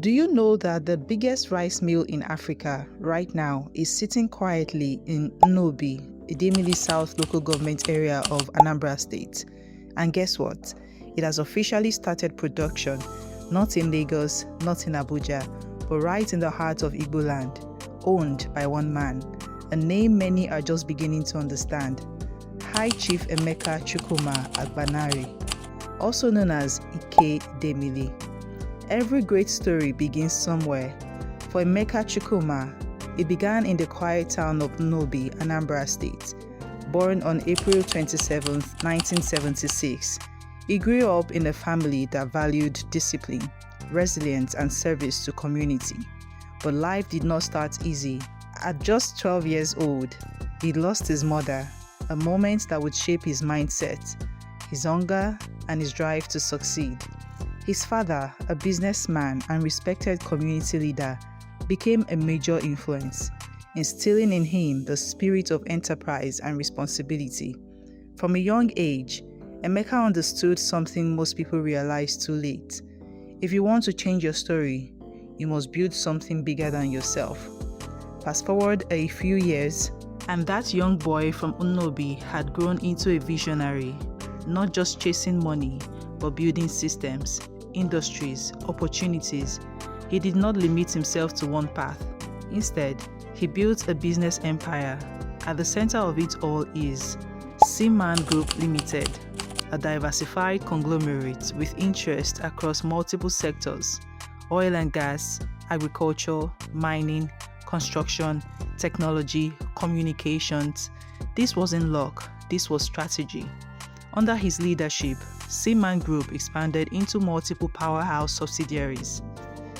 Do you know that the biggest rice mill in Africa right now is sitting quietly in Nnobi, Idemili South local government area of Anambra State? And guess what? It has officially started production, not in Lagos, not in Abuja, but right in the heart of Igbo land, owned by one man, a name many are just beginning to understand. High Chief Emeka Chukwuma Agbanari, also known as Ike Idemili. Every great story begins somewhere. For Emeka Chukwuma, it began in the quiet town of Nnobi, Anambra State. Born on April 27, 1976, he grew up in a family that valued discipline, resilience, and service to community. But life did not start easy. At just 12 years old, he lost his mother, a moment that would shape his mindset, his hunger, and his drive to succeed. His father, a businessman and respected community leader, became a major influence, instilling in him the spirit of enterprise and responsibility. From a young age, Emeka understood something most people realize too late. If you want to change your story, you must build something bigger than yourself. Fast forward a few years, and that young boy from Nnobi had grown into a visionary, not just chasing money, but building systems, industries, opportunities. He did not limit himself to one path. Instead, he built a business empire. At the center of it all is Seaman Group Limited, a diversified conglomerate with interest across multiple sectors: oil and gas, agriculture, mining, construction, technology, communications. This wasn't luck, this was strategy. Under his leadership, Seaman Group expanded into multiple powerhouse subsidiaries.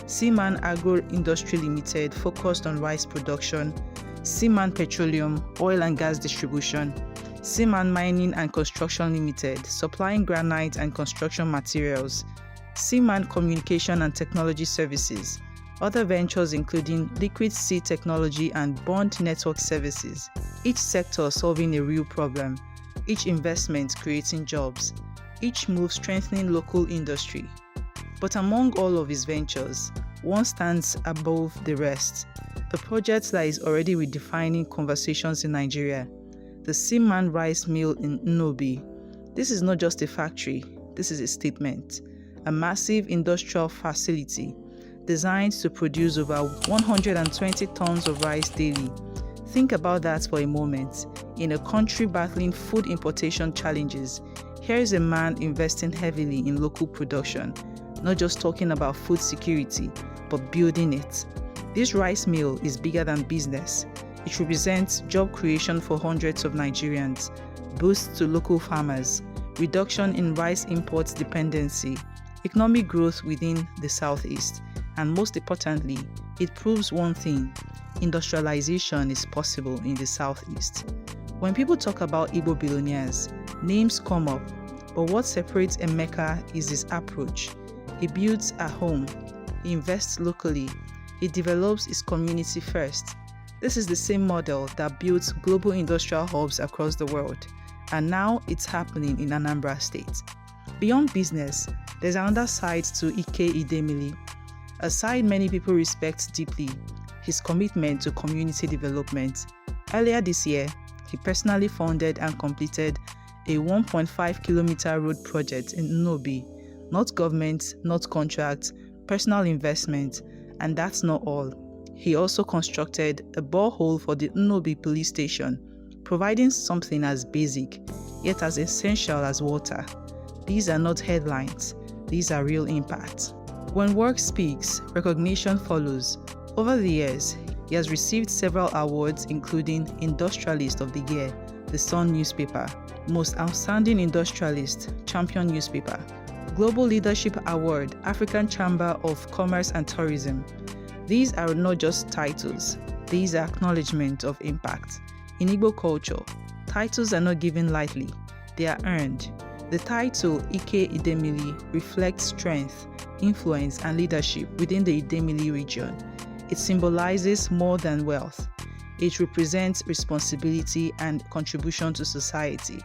Seaman Agro-Industrial Limited focused on rice production, Seaman Petroleum, oil and gas distribution, Seaman Mining and Construction Limited, supplying granite and construction materials, Seaman Communication and Technology Services, other ventures including liquid sea technology and bond network services, each sector solving a real problem, each investment creating jobs, each move strengthening local industry. But among all of his ventures, one stands above the rest, a project that is already redefining conversations in Nigeria, the Seaman Rice Mill in Nnobi. This is not just a factory, this is a statement, a massive industrial facility designed to produce over 120 tons of rice daily. Think about that for a moment. In a country battling food importation challenges, here is a man investing heavily in local production, not just talking about food security, but building it. This rice mill is bigger than business. It represents job creation for hundreds of Nigerians, boost to local farmers, reduction in rice import dependency, economic growth within the Southeast, and most importantly, it proves one thing: industrialization is possible in the Southeast. When people talk about Igbo billionaires, names come up, but what separates Emeka is his approach. He builds at home, he invests locally, he develops his community first. This is the same model that builds global industrial hubs across the world, and now it's happening in Anambra State. Beyond business, there's another side to Ike Idemili, a side many people respect deeply: his commitment to community development. Earlier this year, he personally funded and completed a 1.5-kilometer road project in Nnobi. Not government, not contract, personal investment. And that's not all. He also constructed a borehole for the Nnobi police station, providing something as basic, yet as essential as water. These are not headlines, these are real impacts. When work speaks, recognition follows. Over the years, he has received several awards including Industrialist of the Year, The Sun newspaper, Most Outstanding Industrialist, Champion newspaper, Global Leadership Award, African Chamber of Commerce and Tourism. These are not just titles, these are acknowledgement of impact. In Igbo culture, titles are not given lightly, they are earned. The title Ike Idemili reflects strength, influence, and leadership within the Idemili region. It symbolizes more than wealth. It represents responsibility and contribution to society.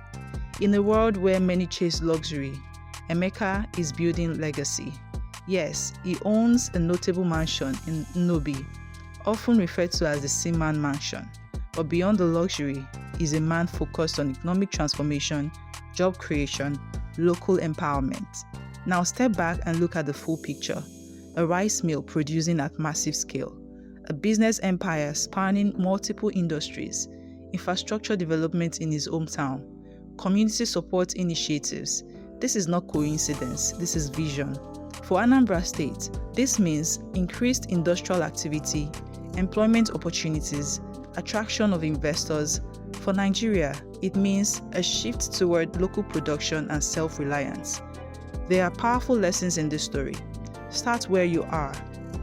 In a world where many chase luxury, Emeka is building legacy. Yes, he owns a notable mansion in Nnobi, often referred to as the Seaman Mansion. But beyond the luxury, he's a man focused on economic transformation, job creation, local empowerment. Now step back and look at the full picture. A rice mill producing at massive scale, a business empire spanning multiple industries, infrastructure development in his hometown, community support initiatives. This is not coincidence, this is vision. For Anambra State, this means increased industrial activity, employment opportunities, attraction of investors. For Nigeria, it means a shift toward local production and self-reliance. There are powerful lessons in this story. Start where you are,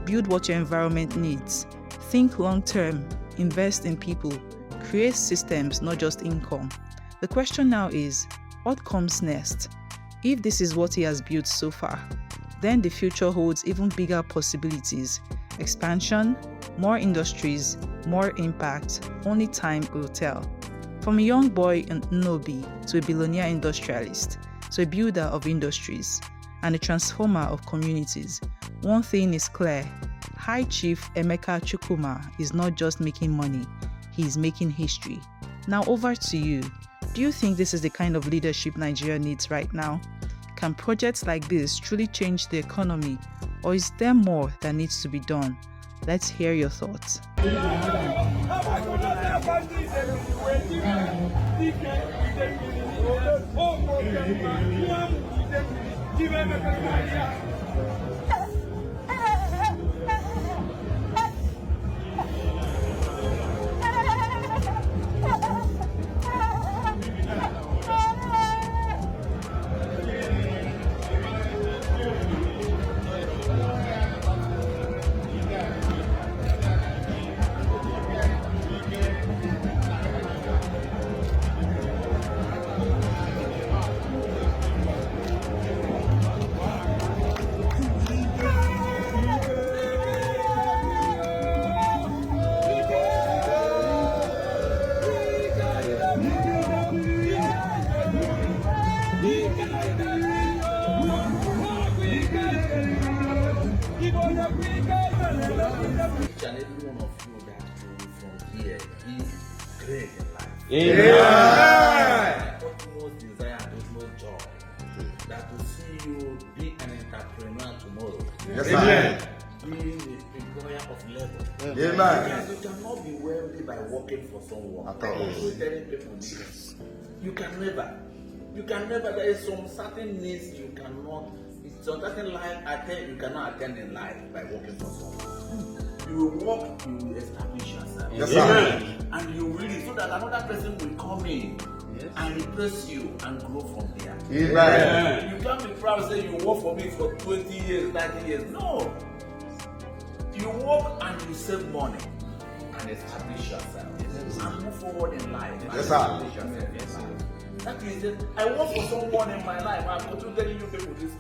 build what your environment needs, think long-term, invest in people, create systems, not just income. The question now is, what comes next? If this is what he has built so far, then the future holds even bigger possibilities. Expansion, more industries, more impact, only time will tell. From a young boy in Nnobi to a billionaire industrialist, to a builder of industries, and a transformer of communities, one thing is clear. High Chief Emeka Chukwuma is not just making money, he is making history. Now over to you. Do you think this is the kind of leadership Nigeria needs right now? Can projects like this truly change the economy, or is there more that needs to be done? Let's hear your thoughts. Each and every one of you that will from here be great in life. Yeah. Utmost desire and utmost joy that will see you be an entrepreneur tomorrow. Yes, sir. Be the employer of level. Amen. You cannot be wealthy by working for someone. At all. So telling people this. You can never. There is some certain needs you cannot. It's some certain life you cannot attend in life by working for someone. You will work, you will establish yourself. Yes, sir. And you will, so that another person will come in and replace you and grow from there. Amen. You can't be proud and say you work for me for 20 years, 30 years. No. You work and you save money and establish yourself. And move forward in life. And Yes, sir. establish yourself. Yes, sir. That is it. I work for someone in my life. I'm going to tell you people this story.